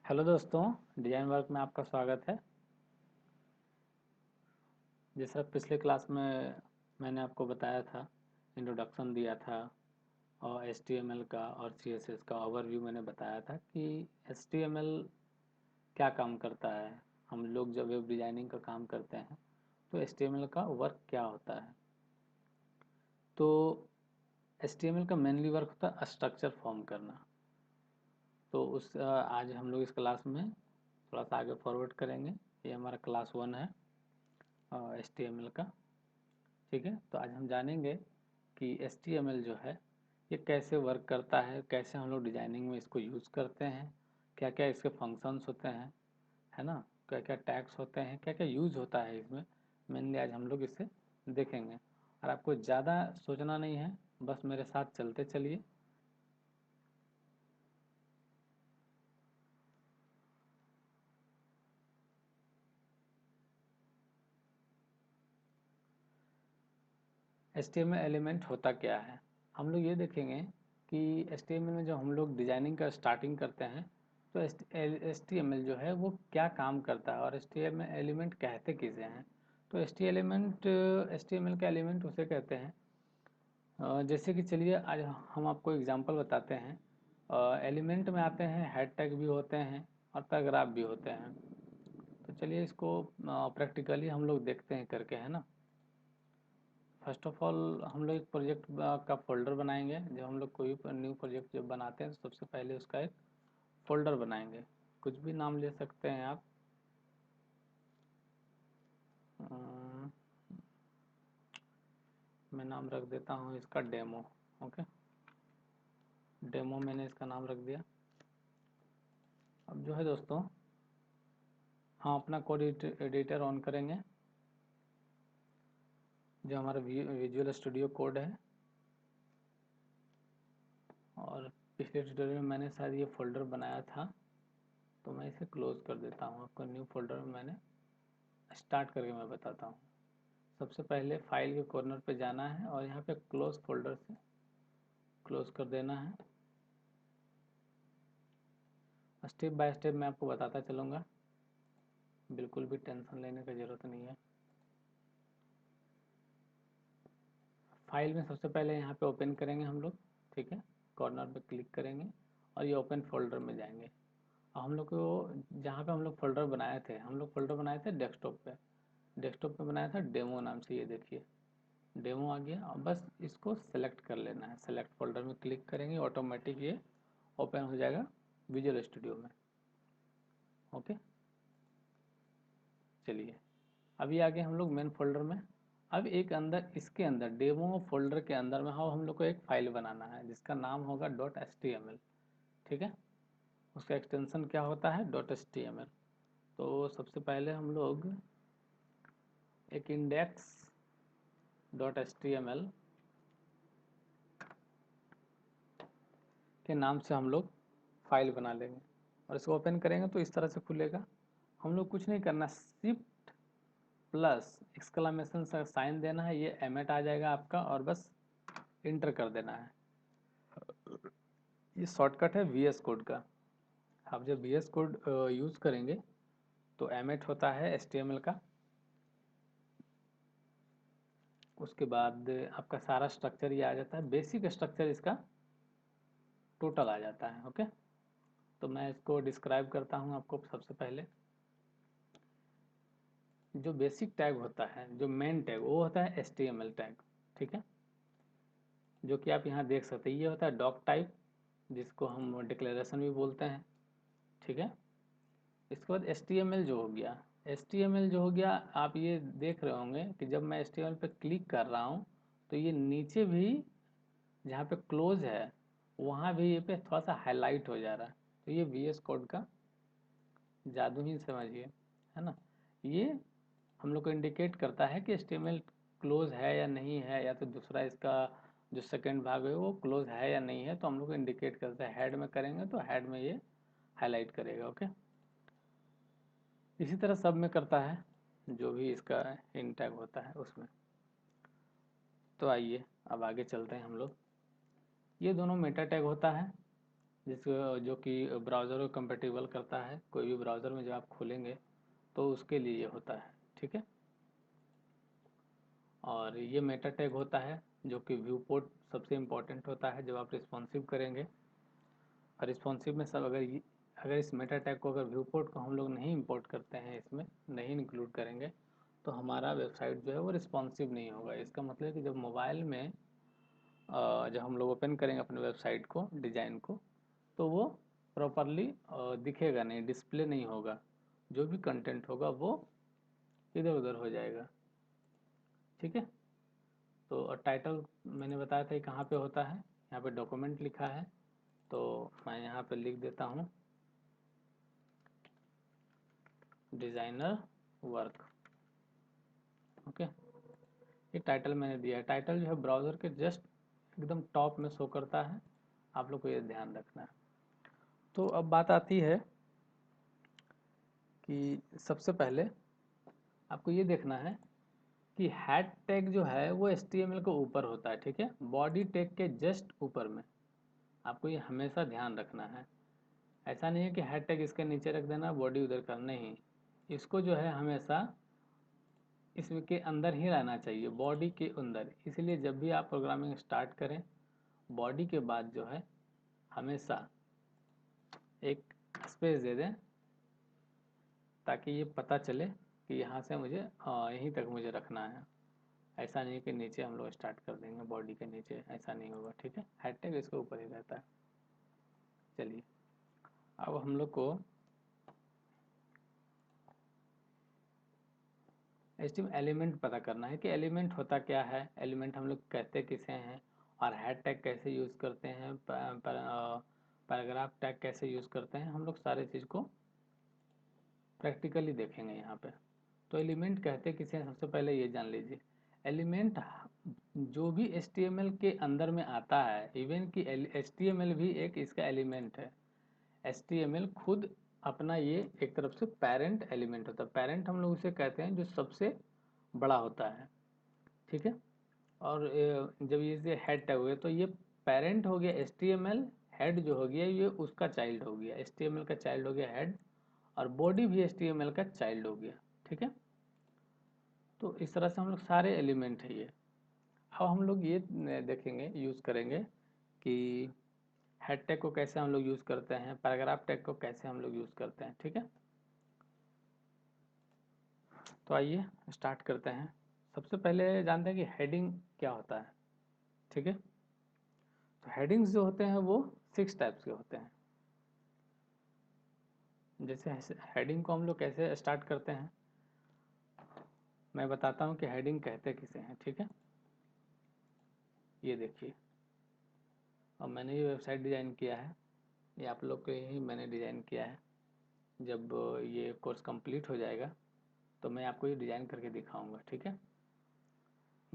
Hello दोस्तों, design work में आपका स्वागत है। जैसा पिछले क्लास में मैंने आपको बताया था, इंट्रोडक्शन दिया था और HTML का और CSS का ओवरव्यू मैंने बताया था कि HTML क्या काम करता है। हम लोग जब वेब डिजाइनिंग का काम करते हैं तो HTML का वर्क क्या होता है। तो HTML का मेनली वर्क होता है स्ट्रक्चर फॉर्म करना। तो आज हम लोग इस क्लास में थोड़ा सा आगे फॉरवर्ड करेंगे। ये हमारा क्लास 1 है HTML का। ठीक है, तो आज हम जानेंगे कि HTML जो है ये कैसे वर्क करता है, कैसे हम लोग डिजाइनिंग में इसको यूज़ करते हैं, क्या क्या इसके फंक्शंस होते हैं, है ना, क्या क्या टैग्स होते हैं, क्या क्या यूज़ होता है इसमें। मेनली आज हम लोग इसे देखेंगे और आपको ज़्यादा सोचना नहीं है, बस मेरे साथ चलते चलिए। HTML एलिमेंट होता क्या है, हम लोग ये देखेंगे कि HTML में जब हम लोग डिजाइनिंग का स्टार्टिंग करते हैं तो HTML जो है वो क्या काम करता है और HTML एलिमेंट कहते किसे हैं। तो HTML का एलिमेंट उसे कहते हैं। जैसे कि चलिए आज हम आपको एग्जांपल बताते हैं। एलिमेंट में आते हैं, हेड टैग भी होते हैं और पैराग्राफ भी होते हैं। तो चलिए इसको प्रैक्टिकली हम लोग देखते हैं करके, है ना। फर्स्ट ऑफ ऑल हम लोग एक प्रोजेक्ट का फोल्डर बनाएंगे। जब हम लोग कोई न्यू प्रोजेक्ट जब बनाते हैं तो सबसे पहले उसका एक फोल्डर बनाएंगे। कुछ भी नाम ले सकते हैं आप। अम, मैं नाम रख देता हूँ इसका डेमो। ओके, डेमो मैंने इसका नाम रख दिया। अब जो है दोस्तों, हम अपना कोड एडिटर ऑन करेंगे। जो हमारा विजुअल स्टूडियो कोड है, और पिछले ट्यूटोरियल में मैंने शायद ये फोल्डर बनाया था, तो मैं इसे क्लोज कर देता हूँ। आपको न्यू फोल्डर में मैंने स्टार्ट करके मैं बताता हूँ। सबसे पहले फाइल के कॉर्नर पे जाना है और यहाँ पे क्लोज फोल्डर से क्लोज कर देना है। स्टेप बाय स्टेप मैं आपको बताता चलूँगा, बिल्कुल भी टेंशन लेने की ज़रूरत नहीं है। फाइल में सबसे पहले यहाँ पे ओपन करेंगे हम लोग। ठीक है, कॉर्नर पे क्लिक करेंगे और ये ओपन फोल्डर में जाएंगे। और हम लोग को जहाँ पे हम लोग फोल्डर बनाए थे, हम लोग फोल्डर बनाए थे डेस्कटॉप पे। डेस्कटॉप पे बनाया था डेमो नाम से, ये देखिए डेमो आ गया। और बस इसको सेलेक्ट कर लेना है। सेलेक्ट फोल्डर में क्लिक करेंगे, ऑटोमेटिक ये ओपन हो जाएगा विजुअल स्टूडियो में। ओके, चलिए अभी आगे हम लोग मेन फोल्डर में। अब एक अंदर इसके अंदर डेमो फोल्डर के अंदर में हम लोग को एक फाइल बनाना है जिसका नाम होगा .html। ठीक है, उसका एक्सटेंशन क्या होता है, .html। तो सबसे पहले हम लोग एक index.html के नाम से हम लोग फाइल बना लेंगे और इसको ओपन करेंगे तो इस तरह से खुलेगा। हम लोग कुछ नहीं करना, शिफ्ट प्लस एक्सक्लामेशन का साइन देना है, ये एमेट आ जाएगा आपका, और बस इंटर कर देना है। ये शॉर्टकट है VS कोड का। आप जब VS कोड यूज़ करेंगे तो एमेट होता है HTML का। उसके बाद आपका सारा स्ट्रक्चर ये आ जाता है, बेसिक स्ट्रक्चर इसका टोटल आ जाता है। ओके, तो मैं इसको डिस्क्राइब करता हूँ आपको। सबसे पहले जो बेसिक टैग होता है, जो मेन टैग, वो होता है HTML टैग। ठीक है, जो कि आप यहाँ देख सकते हैं, ये होता है डॉक टाइप, जिसको हम डिक्लेरेशन भी बोलते हैं। ठीक है, इसके बाद HTML जो हो गया, HTML जो हो गया, आप ये देख रहे होंगे कि जब मैं HTML पे क्लिक कर रहा हूँ तो ये नीचे भी जहाँ पे क्लोज है वहाँ भी ये पे थोड़ा सा हाईलाइट हो जा रहा है। तो ये VS कोड का जादू ही समझिए, है ना। ये हम लोग को इंडिकेट करता है कि HTML क्लोज है या नहीं है, या तो दूसरा इसका जो सेकंड भाग है वो क्लोज है या नहीं है। तो हम लोग को इंडिकेट करता है, हेड में करेंगे तो हेड में ये हाईलाइट करेगा। ओके, इसी तरह सब में करता है, जो भी इसका इन टैग होता है उसमें। तो आइए अब आगे चलते हैं हम लोग। ये दोनों मेटा टैग होता है, जो कि ब्राउज़र को कंपेटिबल करता है। कोई भी ब्राउज़र में जब आप खोलेंगे तो उसके लिए ये होता है, ठीक है। और ये मेटा टैग होता है जो कि व्यू पोर्ट सबसे इम्पोर्टेंट होता है जब आप रिस्पॉन्सिव करेंगे। और रिस्पॉन्सिव में सब अगर इस मेटा टैग को, अगर व्यू पोर्ट को हम लोग नहीं इंपोर्ट करते हैं, इसमें नहीं इंक्लूड करेंगे, तो हमारा वेबसाइट जो है वो रिस्पॉन्सिव नहीं होगा। इसका मतलब है कि जब मोबाइल में जब हम लोग ओपन करेंगे अपने वेबसाइट को, डिज़ाइन को, तो वो प्रॉपरली दिखेगा नहीं, डिस्प्ले नहीं होगा। जो भी कंटेंट होगा वो इधर उधर हो जाएगा, ठीक है। तो टाइटल मैंने बताया था कि कहाँ पे होता है, यहाँ पे डॉक्यूमेंट लिखा है, तो मैं यहाँ पे लिख देता हूँ डिज़ाइनर वर्क, ओके। ये टाइटल मैंने दिया है। टाइटल जो है ब्राउज़र के जस्ट एकदम टॉप में शो करता है, आप लोग को ये ध्यान रखना है। तो अब बात आती है कि सबसे पहले आपको ये देखना है कि हेड टैग जो है वो HTML के ऊपर होता है, ठीक है, बॉडी टैग के जस्ट ऊपर में। आपको ये हमेशा ध्यान रखना है। ऐसा नहीं है कि हेड टैग इसके नीचे रख देना, बॉडी उधर कर, नहीं। इसको जो है हमेशा इसमें के अंदर ही रहना चाहिए, बॉडी के अंदर। इसलिए जब भी आप प्रोग्रामिंग स्टार्ट करें, बॉडी के बाद जो है हमेशा एक स्पेस दे दें, ताकि ये पता चले कि यहाँ से मुझे यहीं तक मुझे रखना है। ऐसा नहीं कि नीचे हम लोग स्टार्ट कर देंगे बॉडी के नीचे, ऐसा नहीं होगा, ठीक है। हेड टैग इसके ऊपर ही रहता है। चलिए, अब हम लोग को HTML एलिमेंट पता करना है कि एलिमेंट होता क्या है, एलिमेंट हम लोग कहते किसे हैं, और हेड टैग कैसे यूज़ करते हैं, पैराग्राफ टैग कैसे यूज़ करते हैं, हम लोग सारे चीज़ को प्रैक्टिकली देखेंगे यहाँ पे। तो एलिमेंट कहते किसे हैं, सबसे पहले ये जान लीजिए। एलिमेंट जो भी HTML के अंदर में आता है, इवन कि HTML भी एक इसका एलिमेंट है। HTML खुद अपना ये एक तरफ से पेरेंट एलिमेंट होता है। पेरेंट हम लोग उसे कहते हैं जो सबसे बड़ा होता है, ठीक है। और जब ये हेड टैग हो गया, तो ये पेरेंट हो गया HTML, हेड जो हो गया ये उसका चाइल्ड हो गया, HTML का चाइल्ड हो गया हेड, और बॉडी भी HTML का चाइल्ड हो गया, ठीक है। तो इस तरह से हम लोग सारे एलिमेंट है ये। अब हम लोग ये देखेंगे, यूज़ करेंगे कि हेड टैग को कैसे हम लोग यूज़ करते हैं, पैराग्राफ टैग को कैसे हम लोग यूज़ करते हैं, ठीक है। तो आइए स्टार्ट करते हैं। सबसे पहले जानते हैं कि हेडिंग क्या होता है, ठीक है। तो हेडिंग्स जो होते हैं वो 6 टाइप्स के होते हैं। जैसे हेडिंग को हम लोग कैसे स्टार्ट करते हैं, मैं बताता हूँ कि हेडिंग कहते किसे हैं, ठीक है। ये देखिए, और मैंने ये वेबसाइट डिज़ाइन किया है, ये आप लोग के ही मैंने डिज़ाइन किया है। जब ये कोर्स कंप्लीट हो जाएगा तो मैं आपको ये डिज़ाइन करके दिखाऊंगा, ठीक है,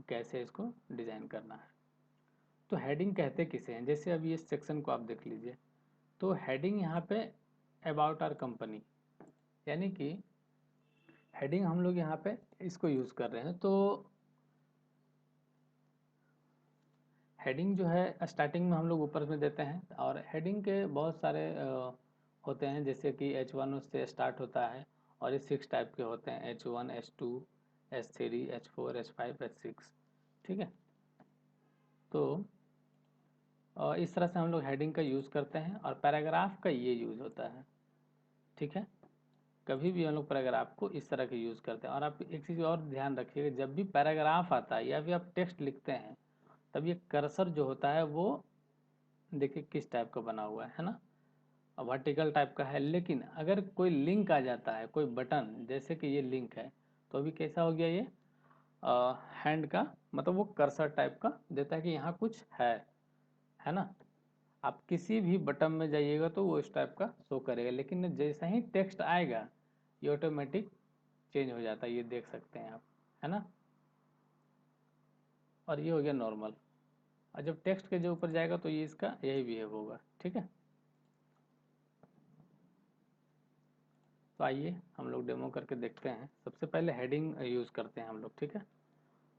कैसे इसको डिज़ाइन करना है। तो हेडिंग कहते किसे हैं, जैसे अब ये सेक्शन को आप देख लीजिए, तो हेडिंग यहाँ पे अबाउट आवर कंपनी, यानी कि हेडिंग हम लोग यहाँ पे इसको यूज़ कर रहे हैं। तो हेडिंग जो है स्टार्टिंग में हम लोग ऊपर में देते हैं, और हेडिंग के बहुत सारे होते हैं, जैसे कि H1 उससे स्टार्ट होता है, और ये 6 टाइप के होते हैं, H1, H2, H3, H4, H5, H6, ठीक है। तो इस तरह से हम लोग हेडिंग का यूज़ करते हैं, और पैराग्राफ का ये यूज़ होता है, ठीक है। कभी भी हम लोग पैराग्राफ को इस तरह के यूज़ करते हैं। और आप एक चीज़ और ध्यान रखिएगा, जब भी पैराग्राफ आता है या फिर आप टेक्स्ट लिखते हैं, तब ये कर्सर जो होता है वो देखिए किस टाइप का बना हुआ है ना, वर्टिकल टाइप का है। लेकिन अगर कोई लिंक आ जाता है, कोई बटन, जैसे कि ये लिंक है, तो अभी कैसा हो गया ये हैंड का, मतलब वो कर्सर टाइप का देता है कि यहाँ कुछ है ना। आप किसी भी बटन में जाइएगा तो वो इस टाइप का शो करेगा, लेकिन जैसा ही टेक्स्ट आएगा ये ऑटोमेटिक चेंज हो जाता है, ये देख सकते हैं आप, है ना। और ये हो गया नॉर्मल, और जब टेक्स्ट के जो ऊपर जाएगा तो ये इसका यही बिहेव होगा, ठीक है। तो आइए हम लोग डेमो करके देखते हैं। सबसे पहले हेडिंग यूज़ करते हैं हम लोग, ठीक है।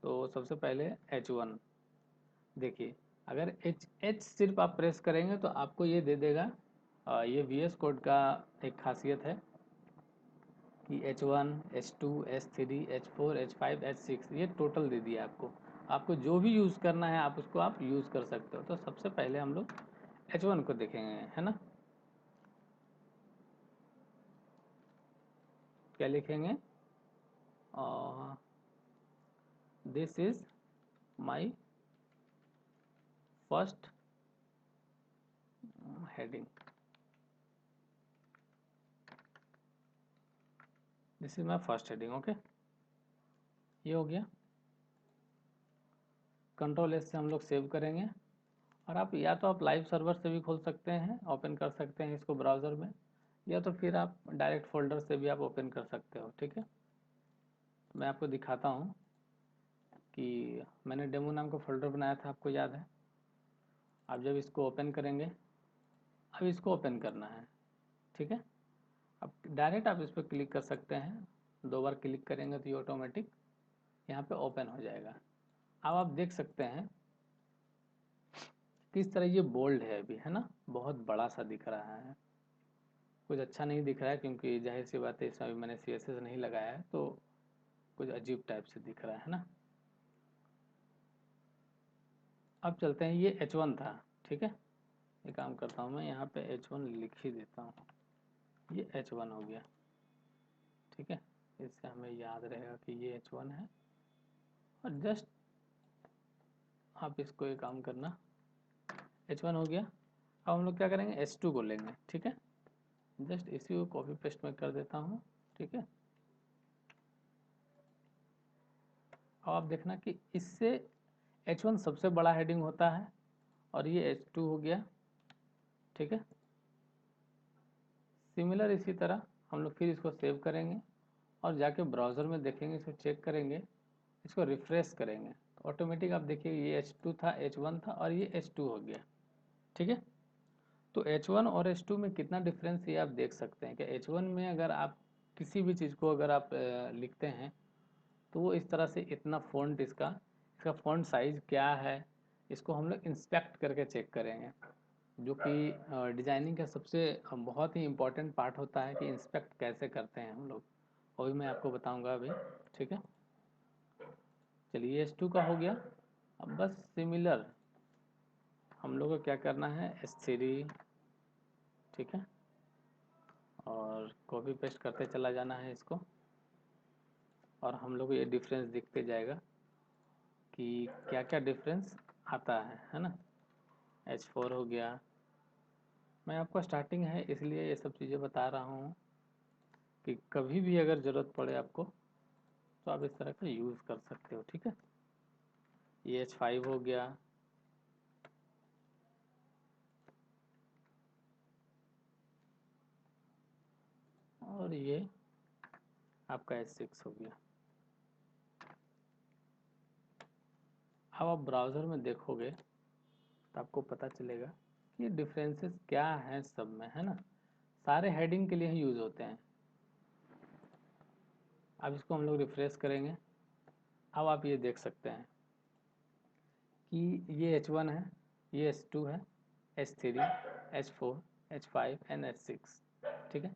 तो सबसे पहले H1 देखिए, अगर एच सिर्फ आप प्रेस करेंगे तो आपको ये दे देगा ये VS कोड का एक खासियत है कि H1, H2, H3, H4, H5, H6 ये टोटल दे दिया आपको। आपको जो भी यूज़ करना है आप उसको आप यूज़ कर सकते हो। तो सबसे पहले हम लोग H1 को देखेंगे, है ना। क्या लिखेंगे? This is my first heading, this is my first heading. Okay, ये हो गया। कंट्रोल एस से हम लोग सेव करेंगे। और आप या तो आप लाइव सर्वर से भी खोल सकते हैं, ओपन कर सकते हैं इसको ब्राउज़र में, या तो फिर आप डायरेक्ट फोल्डर से भी आप ओपन कर सकते हो। ठीक है, मैं आपको दिखाता हूँ कि मैंने डेमो नाम का फोल्डर बनाया था, आपको याद है। आप जब इसको ओपन करेंगे, अब इसको ओपन करना है। ठीक है, अब डायरेक्ट आप इस पर क्लिक कर सकते हैं। 2 बार क्लिक करेंगे तो ये ऑटोमेटिक यहाँ पे ओपन हो जाएगा। अब आप देख सकते हैं किस तरह ये बोल्ड है अभी, है ना, बहुत बड़ा सा दिख रहा है। कुछ अच्छा नहीं दिख रहा है क्योंकि जाहिर सी बात है इसमें अभी मैंने CSS नहीं लगाया है, तो कुछ अजीब टाइप से दिख रहा है ना। अब चलते हैं, ये H1 था। ठीक है, ये काम करता हूँ मैं, यहाँ पे H1 लिख ही देता हूँ। ये H1 हो गया। ठीक है, इससे हमें याद रहेगा कि ये H1 है। और जस्ट आप इसको ये काम करना, H1 हो गया। अब हम लोग क्या करेंगे, H2 को लेंगे। ठीक है, जस्ट इसी को कॉपी पेस्ट में कर देता हूँ। ठीक है, अब आप देखना कि इससे H1 सबसे बड़ा हेडिंग होता है और ये H2 हो गया। ठीक है, सिमिलर इसी तरह हम लोग फिर इसको सेव करेंगे और जाके ब्राउज़र में देखेंगे, इसको चेक करेंगे, इसको रिफ्रेश करेंगे, तो ऑटोमेटिक आप देखिए ये H2 था, H1 था और ये H2 हो गया। ठीक है, तो H1 और H2 में कितना डिफरेंस ये आप देख सकते हैं कि H1 में अगर आप किसी भी चीज़ को अगर आप लिखते हैं तो वो इस तरह से इतना फ़ॉन्ट, इसका फ़ॉन्ट साइज़ क्या है, इसको हम लोग इंस्पेक्ट करके चेक करेंगे, जो कि डिज़ाइनिंग का सबसे बहुत ही इम्पोर्टेंट पार्ट होता है कि इंस्पेक्ट कैसे करते हैं हम लोग, वो भी मैं आपको बताऊंगा अभी। ठीक है, चलिए H2 का हो गया। अब बस सिमिलर हम लोग को क्या करना है, H3। ठीक है, और कॉपी पेस्ट करते चला जाना है इसको, और हम लोग को ये डिफरेंस दिखते जाएगा कि क्या क्या डिफरेंस आता है ना। H4 हो गया। मैं आपको स्टार्टिंग है इसलिए ये सब चीज़ें बता रहा हूँ कि कभी भी अगर ज़रूरत पड़े आपको तो आप इस तरह का यूज़ कर सकते हो। ठीक है, ये H5 हो गया। और ये आपका H6 हो गया। अब आप ब्राउज़र में देखोगे तो आपको पता चलेगा कि डिफरेंसेस क्या हैं सब में, है ना। सारे हेडिंग के लिए ही यूज़ होते हैं। अब इसको हम लोग रिफ्रेश करेंगे। अब आप ये देख सकते हैं कि ये H1 है, ये H2 है, H3, H4, H5 and H6। ठीक है,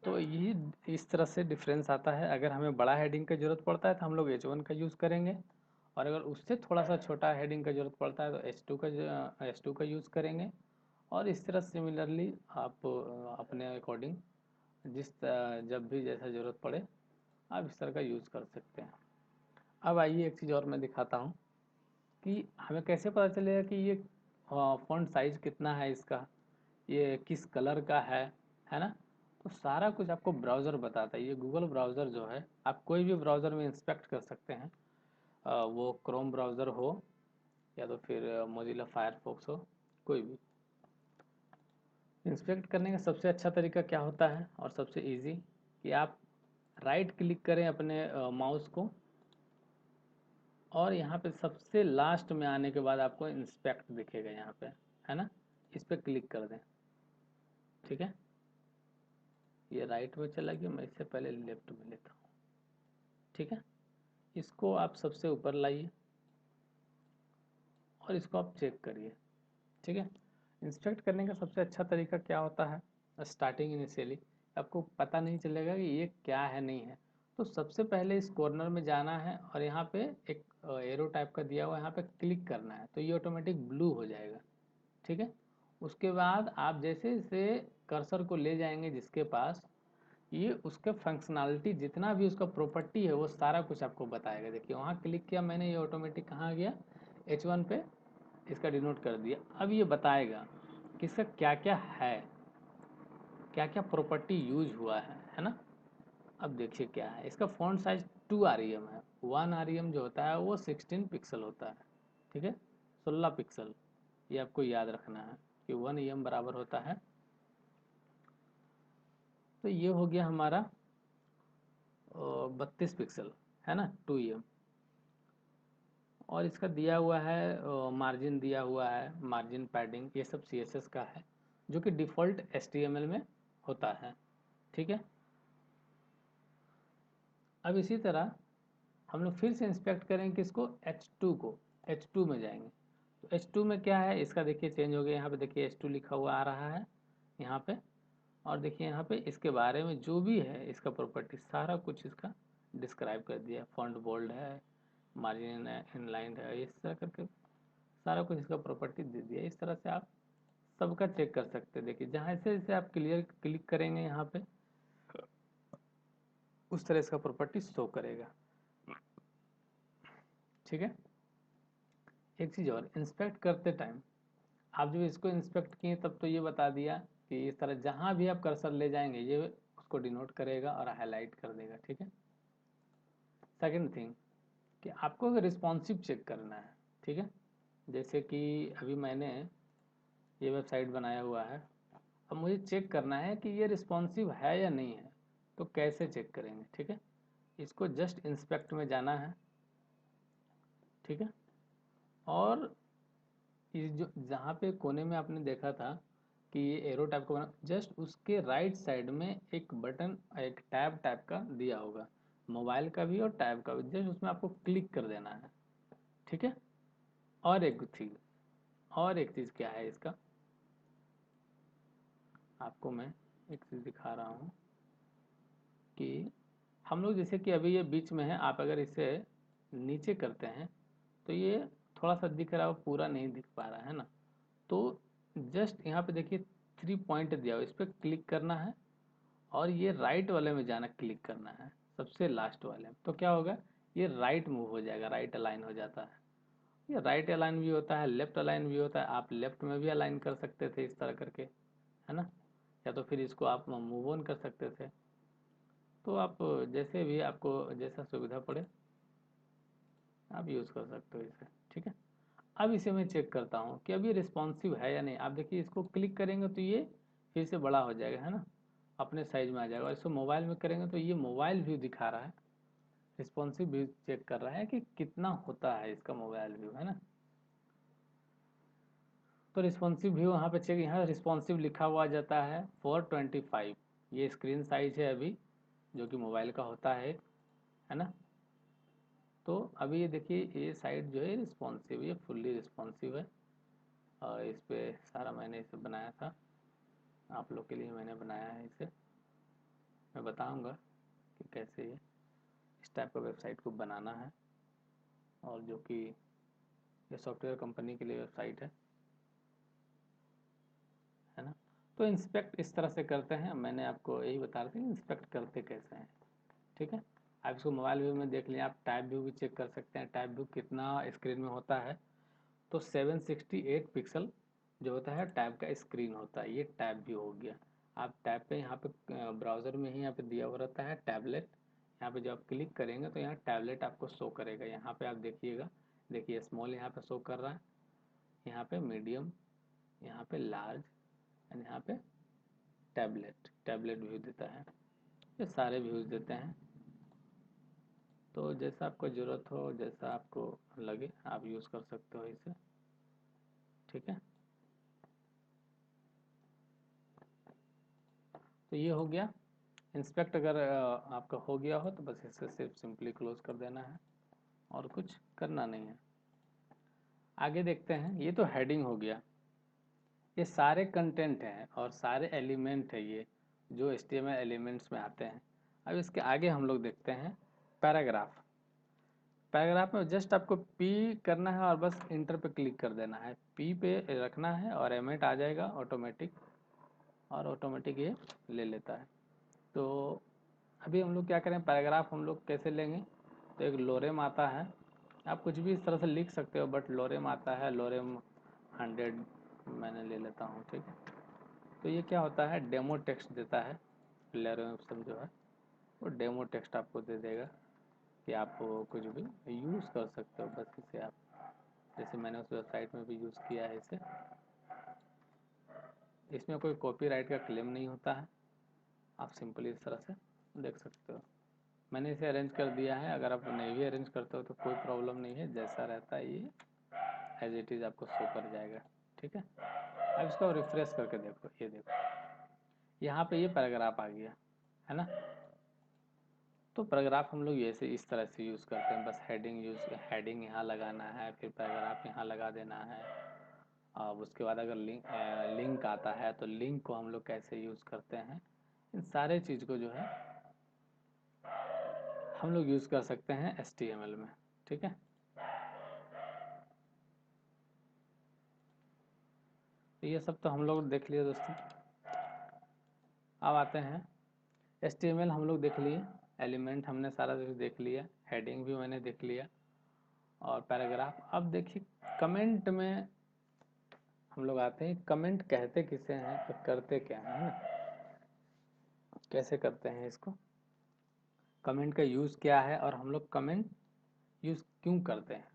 तो ये इस तरह से डिफरेंस आता है। अगर हमें बड़ा हेडिंग का ज़रूरत पड़ता है तो हम लोग H1 का यूज़ करेंगे, और अगर उससे थोड़ा सा छोटा हेडिंग का ज़रूरत पड़ता है तो H2 का यूज़ करेंगे। और इस तरह सिमिलरली आप अपने अकॉर्डिंग जब भी जैसा ज़रूरत पड़े आप इस तरह का यूज़ कर सकते हैं। अब आइए एक चीज़ और मैं दिखाता हूँ कि हमें कैसे पता चलेगा कि ये फ़ॉन्ट साइज़ कितना है इसका, ये किस कलर का है ना। तो सारा कुछ आपको ब्राउज़र बताता है। ये गूगल ब्राउज़र जो है, आप कोई भी ब्राउज़र में इंस्पेक्ट कर सकते हैं, वो क्रोम ब्राउज़र हो या तो फिर मोजिला फायरफॉक्स हो, कोई भी। इंस्पेक्ट करने का सबसे अच्छा तरीका क्या होता है और सबसे इजी, कि आप राइट क्लिक करें अपने माउस को, और यहाँ पे सबसे लास्ट में आने के बाद आपको इंस्पेक्ट दिखेगा यहाँ पे, है ना, इस पर क्लिक कर दें। ठीक है, ये राइट में चला गया, मैं इससे पहले लेफ्ट में लेता हूँ। ठीक है, इसको आप सबसे ऊपर लाइए और इसको आप चेक करिए। ठीक है, इंस्पेक्ट करने का सबसे अच्छा तरीका क्या होता है? स्टार्टिंग इनिशियली आपको पता नहीं चलेगा कि ये क्या है नहीं है, तो सबसे पहले इस कॉर्नर में जाना है और यहाँ पे एक एरो टाइप का दिया हुआ है, यहाँ पे क्लिक करना है तो ये ऑटोमेटिक ब्लू हो जाएगा। ठीक है, उसके बाद आप जैसे जैसे कर्सर को ले जाएंगे जिसके पास, ये उसके फंक्शनैलिटी जितना भी उसका प्रॉपर्टी है वो सारा कुछ आपको बताएगा। देखिए वहाँ क्लिक किया मैंने, ये ऑटोमेटिक कहाँ गया, H1 पे इसका डिनोट कर दिया। अब ये बताएगा कि इसका क्या क्या है, क्या क्या प्रॉपर्टी यूज हुआ है ना। अब देखिए क्या है, इसका फॉन्ट साइज 2 REM है। 1 REM जो होता है वो 16 पिक्सल होता है। ठीक है, 16 पिक्सल, ये आपको याद रखना है कि 1 EM बराबर होता है। तो ये हो गया हमारा 32 पिक्सल, है ना, 2 EM। और इसका दिया हुआ है मार्जिन, दिया हुआ है मार्जिन, पैडिंग, ये सब CSS का है जो कि डिफ़ॉल्ट HTML में होता है। ठीक है, अब इसी तरह हम लोग फिर से इंस्पेक्ट करेंगे कि इसको H2 को, H2 में जाएंगे तो H2 में क्या है, इसका देखिए चेंज हो गया। यहाँ पे देखिए H2 लिखा हुआ आ रहा है यहाँ पे, और देखिए यहाँ पे इसके बारे में जो भी है इसका प्रॉपर्टी सारा कुछ इसका डिस्क्राइब कर दिया। फॉन्ट बोल्ड है, मार्जिन है, इनलाइन है, इस तरह करके सारा कुछ इसका प्रॉपर्टी दे दिया। इस तरह से आप सबका चेक कर सकते हैं। देखिए जहाँ जैसे जैसे आप क्लियर क्लिक करेंगे यहाँ पे, उस तरह इसका प्रॉपर्टी शो करेगा। ठीक है, एक चीज़ और, इंस्पेक्ट करते टाइम आप जब इसको इंस्पेक्ट किए तब तो ये बता दिया कि इस तरह जहाँ भी आप कर्सर ले जाएंगे ये उसको डिनोट करेगा और हाईलाइट कर देगा। ठीक है, सेकंड थिंग कि आपको अगर रिस्पॉन्सिव चेक करना है, ठीक है, जैसे कि अभी मैंने ये वेबसाइट बनाया हुआ है, अब मुझे चेक करना है कि ये रिस्पॉन्सिव है या नहीं है, तो कैसे चेक करेंगे? ठीक है, इसको जस्ट इंस्पेक्ट में जाना है। ठीक है, और इस जो जहाँ पे कोने में आपने देखा था कि ये एरो टाइप का बना, जस्ट उसके राइट साइड में एक बटन, एक टैब टाइप का दिया होगा, मोबाइल का भी और टैब का भी, जस्ट उसमें आपको क्लिक कर देना है। ठीक है, और एक चीज़, और एक चीज़ क्या है इसका, आपको मैं एक चीज़ दिखा रहा हूँ कि हम लोग जैसे कि अभी ये बीच में है, आप अगर इसे नीचे करते हैं तो ये थोड़ा सा दिख रहा है, पूरा नहीं दिख पा रहा है ना। तो जस्ट यहाँ पे देखिए 3 पॉइंट दिया हुआ, इस पर क्लिक करना है और ये राइट वाले में जाना, क्लिक करना है सबसे लास्ट वाले में, तो क्या होगा, ये राइट मूव हो जाएगा, राइट अलाइन हो जाता है। ये राइट अलाइन भी होता है, लेफ्ट अलाइन भी होता है, आप लेफ्ट में भी अलाइन कर सकते थे इस तरह करके, है ना, या तो फिर इसको आप मूव ऑन कर सकते थे। तो आप जैसे भी आपको जैसा सुविधा पड़े आप यूज़ कर सकते हो इसे। ठीक है, अब इसे मैं चेक करता हूँ कि अब ये रिस्पॉन्सिव है या नहीं। आप देखिए इसको क्लिक करेंगे तो ये फिर से बड़ा हो जाएगा, है ना, अपने साइज में आ जाएगा। और इसको मोबाइल में करेंगे तो ये मोबाइल व्यू दिखा रहा है, रिस्पॉन्सिव व्यू चेक कर रहा है कि कितना होता है इसका मोबाइल व्यू, है ना। तो रिस्पॉन्सिव व्यू यहाँ पे चेक, यहाँ रिस्पॉन्सिव लिखा हुआ जाता है 425, ये स्क्रीन साइज है अभी जो कि मोबाइल का होता है ना। तो अभी ये देखिए ये साइट जो है रिस्पॉन्सिव, ये फुल्ली रिस्पॉन्सिव है, और इस पर सारा मैंने इसे बनाया था, आप लोग के लिए मैंने बनाया है इसे। मैं बताऊंगा कि कैसे ये इस टाइप का वेबसाइट को बनाना है, और जो कि ये सॉफ्टवेयर कंपनी के लिए वेबसाइट है ना। तो इंस्पेक्ट इस तरह से करते हैं, मैंने आपको यही बता रहा था कि इंस्पेक्ट करते कैसे हैं। ठीक है, आप इसको मोबाइल व्यू में देख लिया, आप टाइप व्यू भी चेक कर सकते हैं, टाइप व्यू कितना स्क्रीन में होता है। तो 768 पिक्सल जो होता है टैब का स्क्रीन होता है, ये टैब व्यू हो गया। आप टैब पे यहाँ पे ब्राउज़र में ही यहाँ पे दिया हुआ रहता है टैबलेट, यहाँ पे जब आप क्लिक करेंगे तो यहाँ टैबलेट आपको शो करेगा। यहाँ पे आप देखिएगा, देखिए स्मॉल यहाँ पे शो कर रहा है, यहाँ पे मीडियम, यहाँ पे लार्ज, एंड यहाँ पे टैबलेट, टैबलेट व्यू देता है। ये सारे व्यूज़ देते हैं, तो जैसा आपको ज़रूरत हो, जैसा आपको लगे आप यूज़ कर सकते हो इसे। ठीक है, तो ये हो गया इंस्पेक्ट। अगर आपका हो गया हो तो बस इसे सिर्फ सिंपली क्लोज कर देना है और कुछ करना नहीं है। आगे देखते हैं, ये तो हेडिंग हो गया। ये सारे कंटेंट हैं और सारे एलिमेंट है ये जो HTML एलिमेंट्स में आते हैं। अब इसके आगे हम लोग देखते हैं पैराग्राफ। पैराग्राफ में जस्ट आपको पी करना है और बस इंटर पे क्लिक कर देना है, पी पे रखना है और एमेट आ जाएगा ऑटोमेटिक, और ऑटोमेटिक ये ले लेता है। तो अभी हम लोग क्या करें, पैराग्राफ हम लोग कैसे लेंगे, तो एक लोरेम आता है, आप कुछ भी इस तरह से लिख सकते हो, बट लोरेम आता है, लोरेम 100 मैंने ले लेता हूँ, ठीक है। तो ये क्या होता है, डेमो टेक्स्ट देता है, लोरेम जो है वो डेमो टेक्स्ट आपको दे देगा कि आप कुछ भी यूज़ कर सकते हो, बस इसे आप, जैसे मैंने उस वेबसाइट में भी यूज़ किया है इसे। इसमें कोई कॉपीराइट का क्लेम नहीं होता है, आप सिंपली इस तरह से देख सकते हो। मैंने इसे अरेंज कर दिया है, अगर आप नहीं भी अरेंज करते हो तो कोई प्रॉब्लम नहीं है, जैसा रहता है ये एज इट इज़ आपको शो कर जाएगा, ठीक है। अब इसको रिफ्रेश करके देखो, ये देखो यहाँ पे ये पैराग्राफ आ गया है ना। तो पैराग्राफ हम लोग ऐसे इस तरह से यूज़ करते हैं, बस हेडिंग यहाँ लगाना है, फिर पैराग्राफ यहाँ लगा देना है। अब उसके बाद अगर लिंक आता है तो लिंक को हम लोग कैसे यूज़ करते हैं, इन सारे चीज़ को जो है हम लोग यूज़ कर सकते हैं HTML में, ठीक है। तो ये सब तो हम लोग देख लिए दोस्तों। अब आते हैं HTML हम लोग देख लिए, एलिमेंट हमने सारा देख लिया, हेडिंग भी मैंने देख लिया, और पैराग्राफ। अब देखिए कमेंट में हम लोग आते हैं, कमेंट कहते किसे हैं और करते क्या है ना, कैसे करते हैं इसको, कमेंट का यूज़ क्या है और हम लोग कमेंट यूज़ क्यों करते हैं।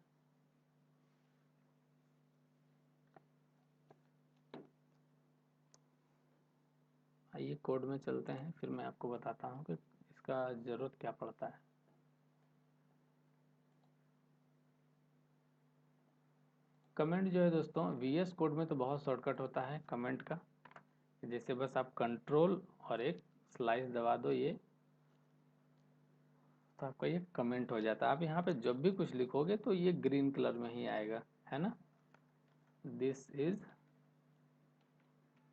आइए कोड में चलते हैं, फिर मैं आपको बताता हूँ कि इसका ज़रूरत क्या पड़ता है। कमेंट जो है दोस्तों VS कोड में तो बहुत शॉर्टकट होता है कमेंट का, जैसे बस आप कंट्रोल और एक स्लाइस दबा दो ये, तो आपका ये कमेंट हो जाता है। आप यहाँ पे जब भी कुछ लिखोगे तो ये ग्रीन कलर में ही आएगा, है ना, दिस इज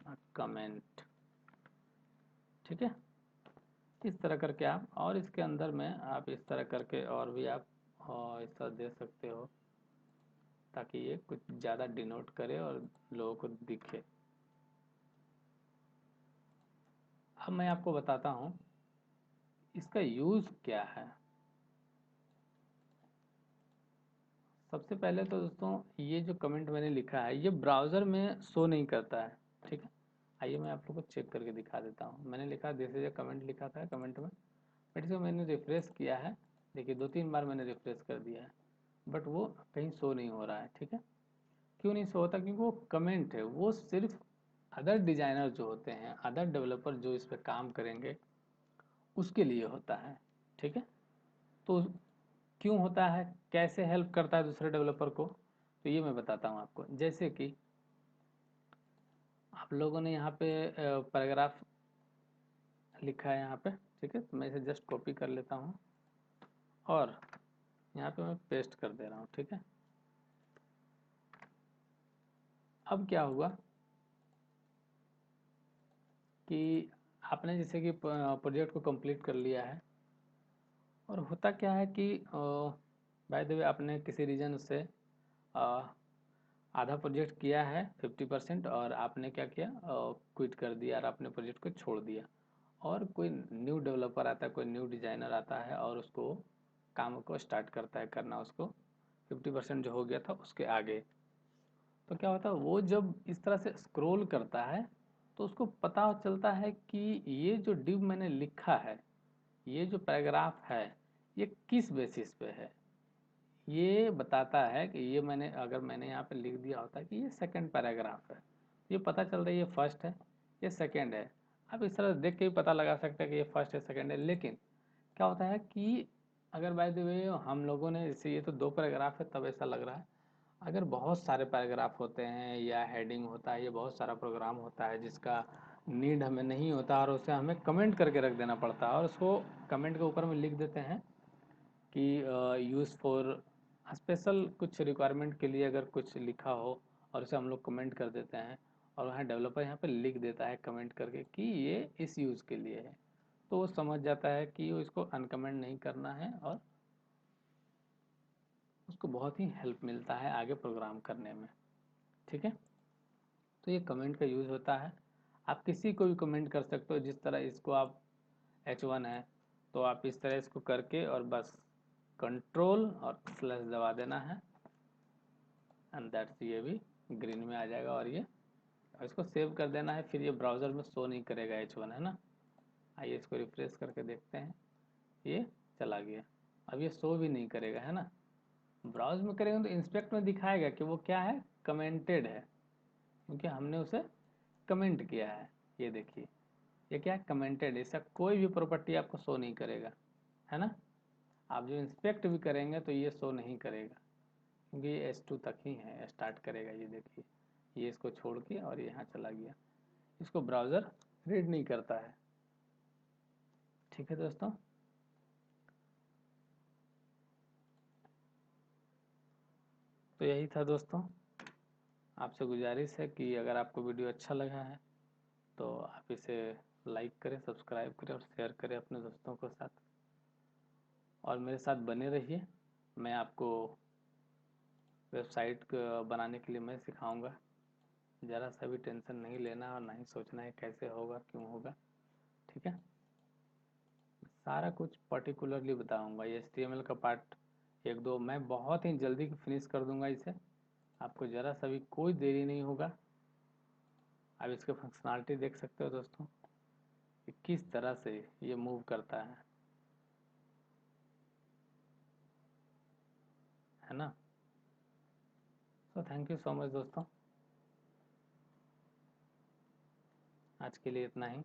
अ कमेंट, ठीक है। इस तरह करके आप, और इसके अंदर में आप इस तरह करके और भी आप इस तरह दे सकते हो, ताकि ये कुछ ज़्यादा डिनोट करे और लोगों को दिखे। अब मैं आपको बताता हूँ इसका यूज़ क्या है। सबसे पहले तो दोस्तों ये जो कमेंट मैंने लिखा है ये ब्राउज़र में शो नहीं करता है, ठीक है। आइए मैं आप लोग को चेक करके दिखा देता हूँ। मैंने लिखा दिस इज कमेंट लिखा था कमेंट में, बट इसको मैंने रिफ्रेश किया है, देखिए 2-3 बार मैंने रिफ्रेश कर दिया है, बट वो कहीं शो नहीं हो रहा है, ठीक है। क्यों नहीं शो होता, क्योंकि वो कमेंट है, वो सिर्फ अदर डिजाइनर जो होते हैं, अदर डेवलपर जो इस पर काम करेंगे उसके लिए होता है, ठीक है। तो क्यों होता है, कैसे हेल्प करता है दूसरे डेवलपर को, तो ये मैं बताता हूँ आपको। जैसे कि आप लोगों ने यहाँ पे पैराग्राफ लिखा है यहाँ पे, ठीक है, तो मैं इसे जस्ट कॉपी कर लेता हूँ और यहाँ पे मैं पेस्ट कर दे रहा हूँ, ठीक है। अब क्या हुआ कि आपने जैसे कि प्रोजेक्ट को कंप्लीट कर लिया है, और होता क्या है कि बाय द वे आपने किसी रीजन से आधा प्रोजेक्ट किया है 50%, और आपने क्या किया, क्विट कर दिया और आपने प्रोजेक्ट को छोड़ दिया, और कोई न्यू डेवलपर आता है, कोई न्यू डिजाइनर आता है और उसको काम को स्टार्ट करता है करना, उसको 50% जो हो गया था उसके आगे। तो क्या होता है, वो जब इस तरह से स्क्रॉल करता है तो उसको पता चलता है कि ये जो डिव मैंने लिखा है, ये जो पैराग्राफ है, ये किस बेसिस पे है। ये बताता है कि ये मैंने, अगर मैंने यहाँ पे लिख दिया होता कि ये सेकंड पैराग्राफ है, ये पता चल रहा है ये फर्स्ट है, ये सेकंड है। आप इस तरह देख के भी पता लगा सकते हैं कि ये फर्स्ट है सेकंड है, लेकिन क्या होता है कि अगर बाय द वे हम लोगों ने, जैसे ये तो 2 पैराग्राफ है तब ऐसा लग रहा है, अगर बहुत सारे पैराग्राफ होते हैं या हेडिंग होता है, ये बहुत सारा प्रोग्राम होता है जिसका नीड हमें नहीं होता, और उसे हमें कमेंट करके रख देना पड़ता है, और उसको कमेंट के ऊपर में लिख देते हैं कि यूज़ फॉर स्पेशल कुछ रिक्वायरमेंट के लिए अगर कुछ लिखा हो, और उसे हम लोग कमेंट कर देते हैं, और वहाँ डेवलपर यहाँ पे लिख देता है कमेंट करके कि ये इस यूज़ के लिए है, तो वो समझ जाता है कि वो इसको अनकमेंट नहीं करना है और उसको बहुत ही हेल्प मिलता है आगे प्रोग्राम करने में। ठीक है, तो ये कमेंट का यूज़ होता है। आप किसी को भी कमेंट कर सकते हो, जिस तरह इसको आप H1 है तो आप इस तरह इसको करके और बस कंट्रोल और स्लैश दबा देना है एंड दैट्स, ये भी ग्रीन में आ जाएगा और ये इसको सेव कर देना है। फिर ये ब्राउज़र में शो नहीं करेगा H1, है ना। आइए इसको रिफ्रेश करके देखते हैं, ये चला गया। अब ये शो भी नहीं करेगा, है ना। ब्राउज में करेंगे तो इंस्पेक्ट में दिखाएगा कि वो क्या है, कमेंटेड है, क्योंकि हमने उसे कमेंट किया है। ये देखिए, ये क्या है, कमेंटेड। इसका कोई भी प्रॉपर्टी आपको शो नहीं करेगा, है ना। आप जो इंस्पेक्ट भी करेंगे तो ये शो नहीं करेगा, क्योंकि ये S2 तक ही है, स्टार्ट करेगा। ये देखिए, ये इसको छोड़ के और यहाँ चला गया, इसको ब्राउज़र रीड नहीं करता है। ठीक है दोस्तों, तो यही था दोस्तों। आपसे गुजारिश है कि अगर आपको वीडियो अच्छा लगा है तो आप इसे लाइक करें, सब्सक्राइब करें और शेयर करें अपने दोस्तों के साथ, और मेरे साथ बने रहिए। मैं आपको वेबसाइट बनाने के लिए मैं सिखाऊंगा। ज़रा सा भी टेंशन नहीं लेना और ना ही सोचना है कैसे होगा, क्यों होगा। ठीक है, सारा कुछ पर्टिकुलरली बताऊंगा। ये HTML का पार्ट एक दो मैं बहुत ही जल्दी फिनिश कर दूंगा इसे, आपको ज़रा सा भी कोई देरी नहीं होगा। आप इसके फंक्शनलिटी देख सकते हो दोस्तों कि किस तरह से ये मूव करता है ना। तो थैंक यू सो मच दोस्तों, आज के लिए इतना ही।